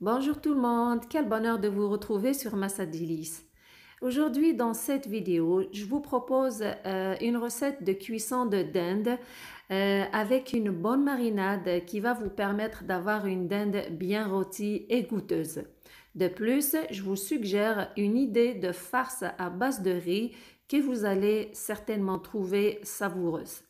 Bonjour tout le monde, quel bonheur de vous retrouver sur Massa Délices. Aujourd'hui dans cette vidéo, je vous propose une recette de cuisson de dinde avec une bonne marinade qui va vous permettre d'avoir une dinde bien rôtie et goûteuse. De plus, je vous suggère une idée de farce à base de riz que vous allez certainement trouver savoureuse.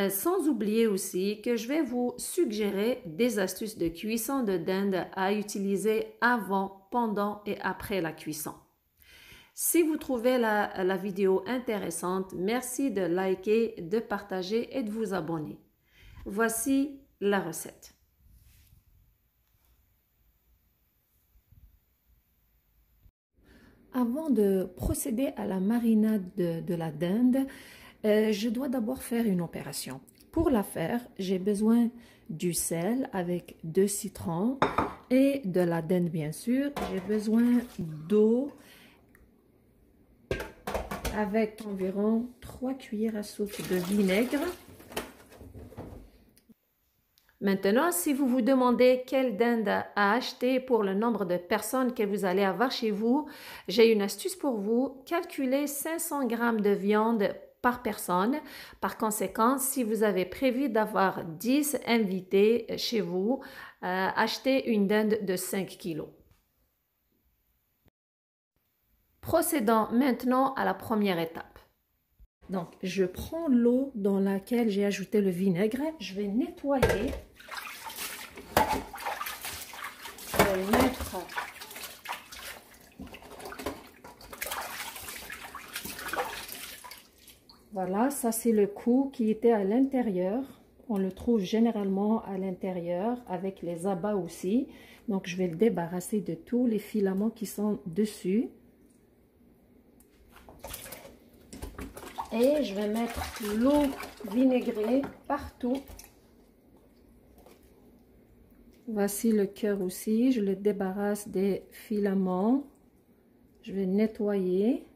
Sans oublier aussi que je vais vous suggérer des astuces de cuisson de dinde à utiliser avant, pendant et après la cuisson. Si vous trouvez la vidéo intéressante, merci de liker, de partager et de vous abonner. Voici la recette. Avant de procéder à la marinade de la dinde, je dois d'abord faire une opération. Pour la faire, j'ai besoin du sel avec 2 citrons et de la dinde bien sûr. J'ai besoin d'eau avec environ 3 cuillères à soupe de vinaigre. Maintenant, si vous vous demandez quelle dinde à acheter pour le nombre de personnes que vous allez avoir chez vous, j'ai une astuce pour vous. Calculez 500 g de viande par personne. Par conséquent, si vous avez prévu d'avoir 10 invités chez vous, achetez une dinde de 5 kg. Procédons maintenant à la première étape. Donc, je prends l'eau dans laquelle j'ai ajouté le vinaigre. Je vais nettoyer. Je vais mettre voilà, ça c'est le cou qui était à l'intérieur. On le trouve généralement à l'intérieur avec les abats aussi. Donc, je vais le débarrasser de tous les filaments qui sont dessus. Et je vais mettre l'eau vinaigrée partout. Voici le cœur aussi. Je le débarrasse des filaments. Je vais nettoyer.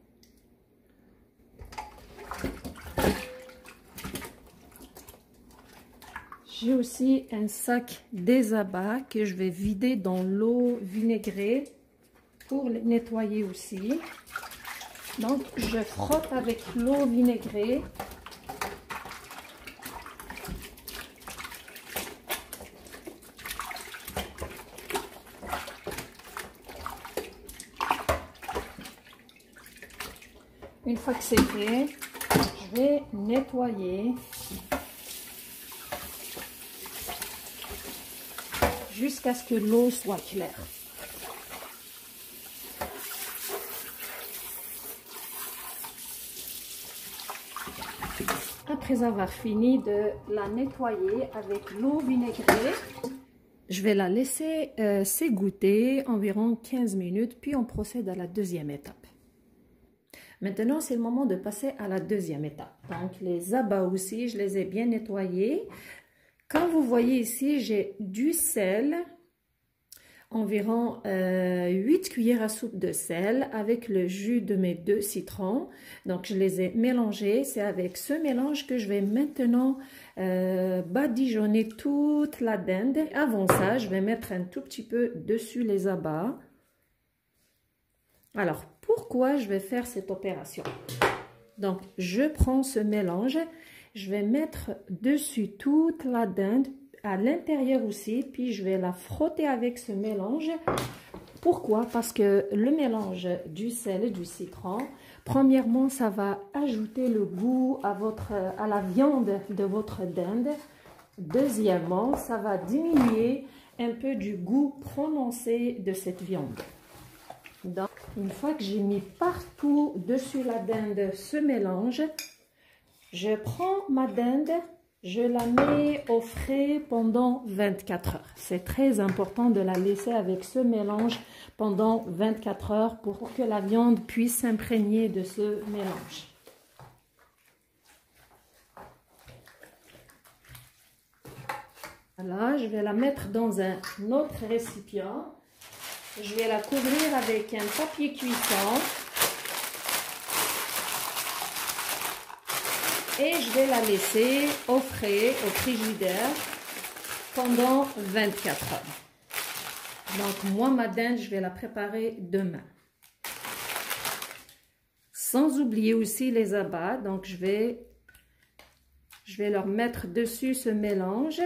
J'ai aussi un sac des abats que je vais vider dans l'eau vinaigrée pour les nettoyer aussi. Donc, je frotte avec l'eau vinaigrée. Une fois que c'est fait, je vais nettoyer jusqu'à ce que l'eau soit claire. Après avoir fini de la nettoyer avec l'eau vinaigrée, je vais la laisser s'égoutter environ 15 minutes, puis on procède à la deuxième étape. Maintenant, c'est le moment de passer à la deuxième étape. Donc, les abats aussi, je les ai bien nettoyés. Comme vous voyez ici, j'ai du sel, environ 8 cuillères à soupe de sel avec le jus de mes 2 citrons. Donc, je les ai mélangés. C'est avec ce mélange que je vais maintenant badigeonner toute la dinde. Avant ça, je vais mettre un tout petit peu dessus les abats. Alors, pourquoi je vais faire cette opération? Donc, je prends ce mélange, je vais mettre dessus toute la dinde, à l'intérieur aussi, puis je vais la frotter avec ce mélange. Pourquoi? Parce que le mélange du sel et du citron, premièrement, ça va ajouter le goût à la viande de votre dinde. Deuxièmement, ça va diminuer un peu du goût prononcé de cette viande. Donc, une fois que j'ai mis partout dessus la dinde ce mélange, je prends ma dinde, je la mets au frais pendant 24 heures. C'est très important de la laisser avec ce mélange pendant 24 heures pour que la viande puisse s'imprégner de ce mélange. Voilà, je vais la mettre dans un autre récipient. Je vais la couvrir avec un papier cuisson et je vais la laisser au frais, au frigidaire pendant 24 heures. Donc moi, ma dinde, je vais la préparer demain. Sans oublier aussi les abats. Donc je vais leur mettre dessus ce mélange.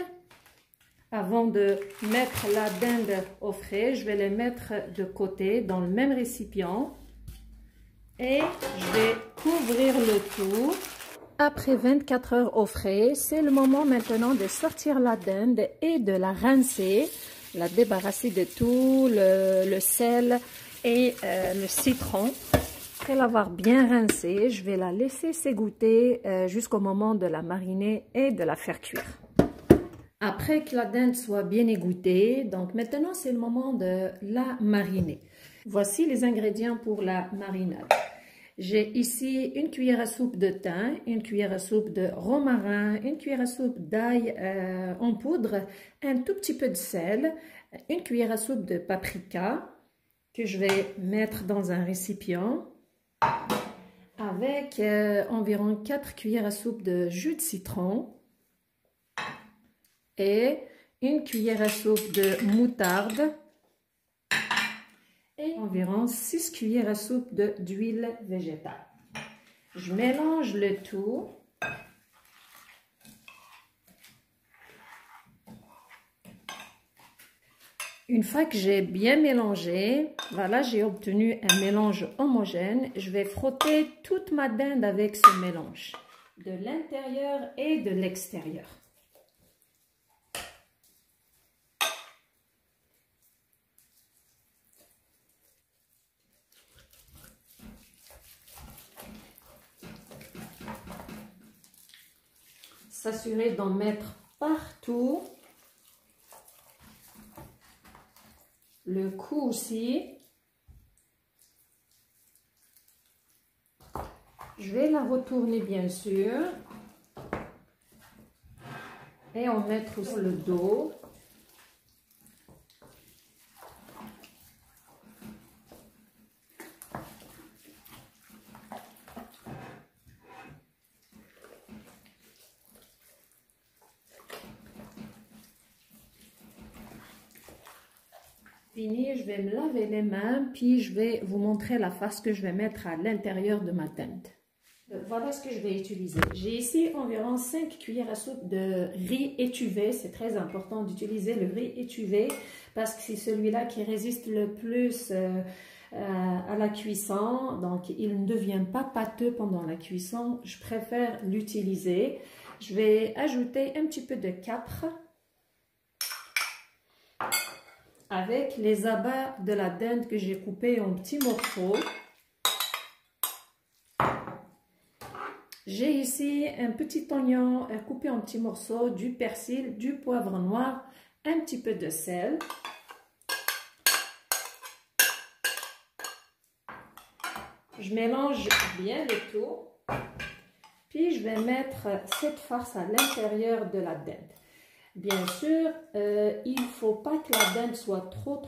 Avant de mettre la dinde au frais, je vais les mettre de côté dans le même récipient. Et je vais couvrir le tout. Après 24 heures au frais, c'est le moment maintenant de sortir la dinde et de la rincer, la débarrasser de tout le sel et le citron. Après l'avoir bien rincée, je vais la laisser s'égoutter jusqu'au moment de la mariner et de la faire cuire. Après que la dinde soit bien égouttée, donc maintenant c'est le moment de la mariner. Voici les ingrédients pour la marinade. J'ai ici une cuillère à soupe de thym, une cuillère à soupe de romarin, une cuillère à soupe d'ail en poudre, un tout petit peu de sel, une cuillère à soupe de paprika que je vais mettre dans un récipient avec environ 4 cuillères à soupe de jus de citron et une cuillère à soupe de moutarde et environ 6 cuillères à soupe d'huile végétale. Je mélange le tout. Une fois que j'ai bien mélangé, voilà, j'ai obtenu un mélange homogène. Je vais frotter toute ma dinde avec ce mélange, de l'intérieur et de l'extérieur. S'assurer d'en mettre partout. Le cou aussi. Je vais la retourner bien sûr. Et en mettre sur le dos. Fini, je vais me laver les mains, puis je vais vous montrer la farce que je vais mettre à l'intérieur de ma dinde. Voilà ce que je vais utiliser. J'ai ici environ 5 cuillères à soupe de riz étuvé. C'est très important d'utiliser le riz étuvé parce que c'est celui-là qui résiste le plus à la cuisson. Donc, il ne devient pas pâteux pendant la cuisson. Je préfère l'utiliser. Je vais ajouter un petit peu de capre avec les abats de la dinde que j'ai coupés en petits morceaux. J'ai ici un petit oignon coupé en petits morceaux, du persil, du poivre noir, un petit peu de sel. Je mélange bien le tout. Puis je vais mettre cette farce à l'intérieur de la dinde. Bien sûr, il ne faut pas que la dinde soit trop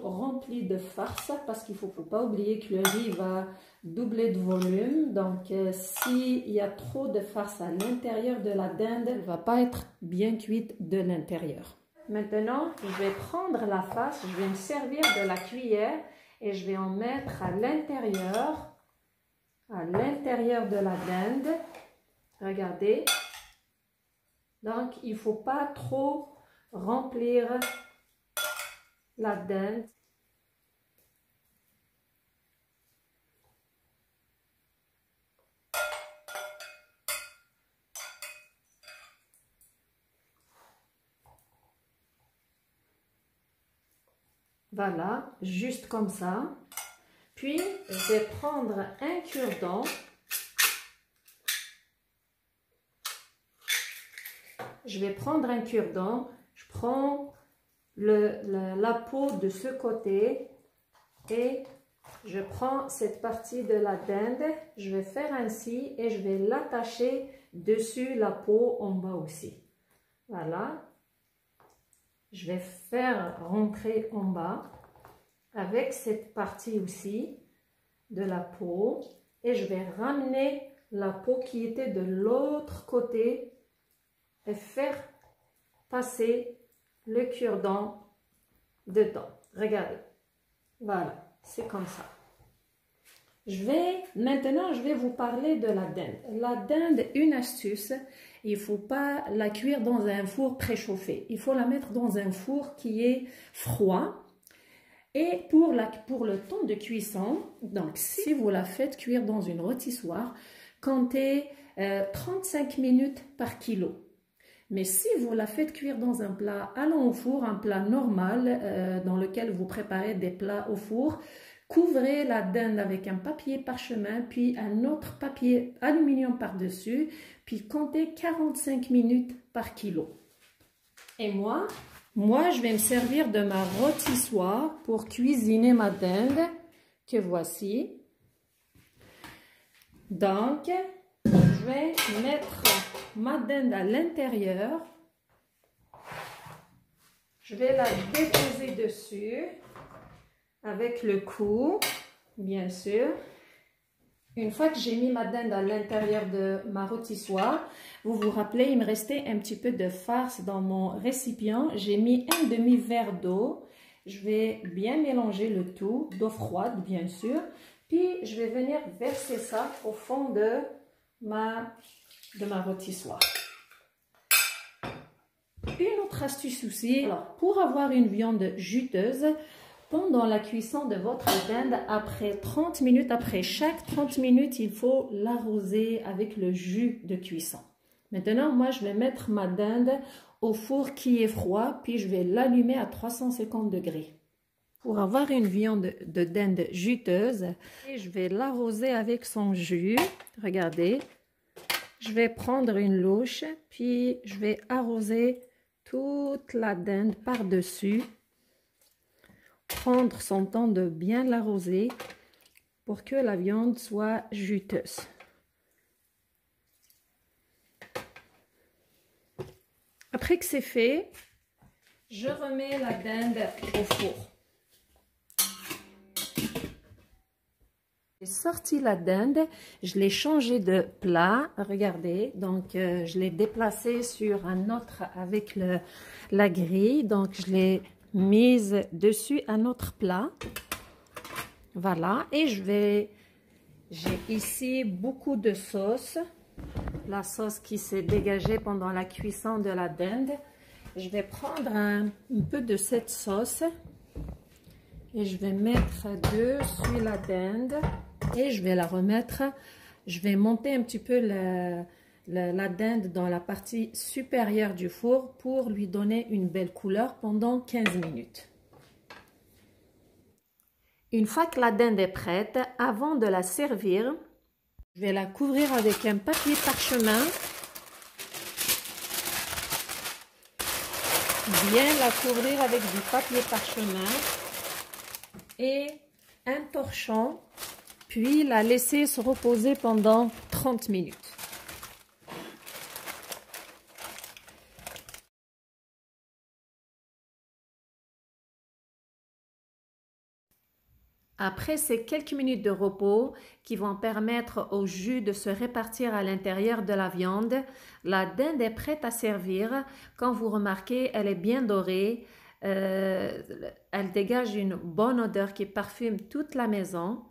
remplie de farce parce qu'il ne faut pas oublier que le riz va doubler de volume. Donc, s'il y a trop de farce à l'intérieur de la dinde, elle ne va pas être bien cuite de l'intérieur. Maintenant, je vais prendre la farce, je vais me servir de la cuillère et je vais en mettre à l'intérieur de la dinde. Regardez. Donc, il ne faut pas trop remplir la dinde. Voilà, juste comme ça. Puis, je vais prendre un cure-dent. Je vais prendre un cure-dent, je prends la peau de ce côté et je prends cette partie de la dinde, je vais faire ainsi et je vais l'attacher dessus la peau en bas aussi. Voilà. Je vais faire rentrer en bas avec cette partie aussi de la peau et je vais ramener la peau qui était de l'autre côté et faire passer le cure-dent dedans. Regardez. Voilà, c'est comme ça. Maintenant, je vais vous parler de la dinde. La dinde, une astuce, il ne faut pas la cuire dans un four préchauffé. Il faut la mettre dans un four qui est froid. Et pour le temps de cuisson, donc si vous la faites cuire dans une rôtissoire, comptez 35 minutes par kilo. Mais si vous la faites cuire dans un plat allant au four, un plat normal dans lequel vous préparez des plats au four, couvrez la dinde avec un papier parchemin, puis un autre papier aluminium par-dessus, puis comptez 45 minutes par kilo. Et moi, je vais me servir de ma rôtissoire pour cuisiner ma dinde, que voici. Donc, je vais mettre ma dinde à l'intérieur. Je vais la déposer dessus avec le cou, bien sûr. Une fois que j'ai mis ma dinde à l'intérieur de ma rôtissoire, vous vous rappelez, il me restait un petit peu de farce dans mon récipient. J'ai mis un demi-verre d'eau. Je vais bien mélanger le tout, d'eau froide bien sûr. Puis je vais venir verser ça au fond de ma rôtissoire. Une autre astuce aussi, alors, pour avoir une viande juteuse, pendant la cuisson de votre dinde, après 30 minutes, après chaque 30 minutes, il faut l'arroser avec le jus de cuisson. Maintenant, moi, je vais mettre ma dinde au four qui est froid, puis je vais l'allumer à 350 degrés. Pour avoir une viande de dinde juteuse, je vais l'arroser avec son jus. Regardez, je vais prendre une louche, puis je vais arroser toute la dinde par-dessus. Prendre son temps de bien l'arroser pour que la viande soit juteuse. Après que c'est fait, je remets la dinde au four. J'ai sorti la dinde, je l'ai changé de plat, regardez, donc je l'ai déplacé sur un autre avec la grille, donc je l'ai mise dessus un autre plat. Voilà, et j'ai ici beaucoup de sauce, la sauce qui s'est dégagée pendant la cuisson de la dinde. Je vais prendre un peu de cette sauce et je vais mettre dessus la dinde et je vais la remettre. Je vais monter un petit peu la dinde dans la partie supérieure du four pour lui donner une belle couleur pendant 15 minutes. Une fois que la dinde est prête, avant de la servir, je vais la couvrir avec un papier parchemin. Bien la couvrir avec du papier parchemin et un torchon, puis la laisser se reposer pendant 30 minutes. Après ces quelques minutes de repos qui vont permettre au jus de se répartir à l'intérieur de la viande, la dinde est prête à servir. Quand vous remarquez, elle est bien dorée. Elle dégage une bonne odeur qui parfume toute la maison.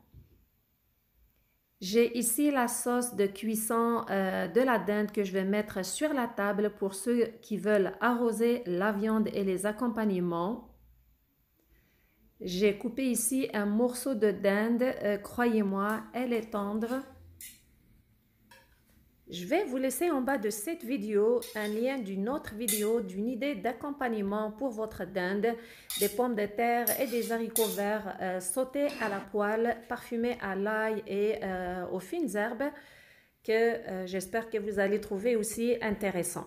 J'ai ici la sauce de cuisson de la dinde que je vais mettre sur la table pour ceux qui veulent arroser la viande et les accompagnements. J'ai coupé ici un morceau de dinde, croyez-moi, elle est tendre. Je vais vous laisser en bas de cette vidéo un lien d'une autre vidéo, d'une idée d'accompagnement pour votre dinde, des pommes de terre et des haricots verts sautés à la poêle, parfumés à l'ail et aux fines herbes, que j'espère que vous allez trouver aussi intéressant.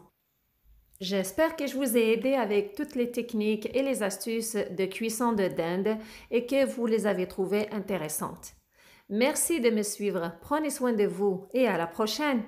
J'espère que je vous ai aidé avec toutes les techniques et les astuces de cuisson de dinde et que vous les avez trouvées intéressantes. Merci de me suivre, prenez soin de vous et à la prochaine!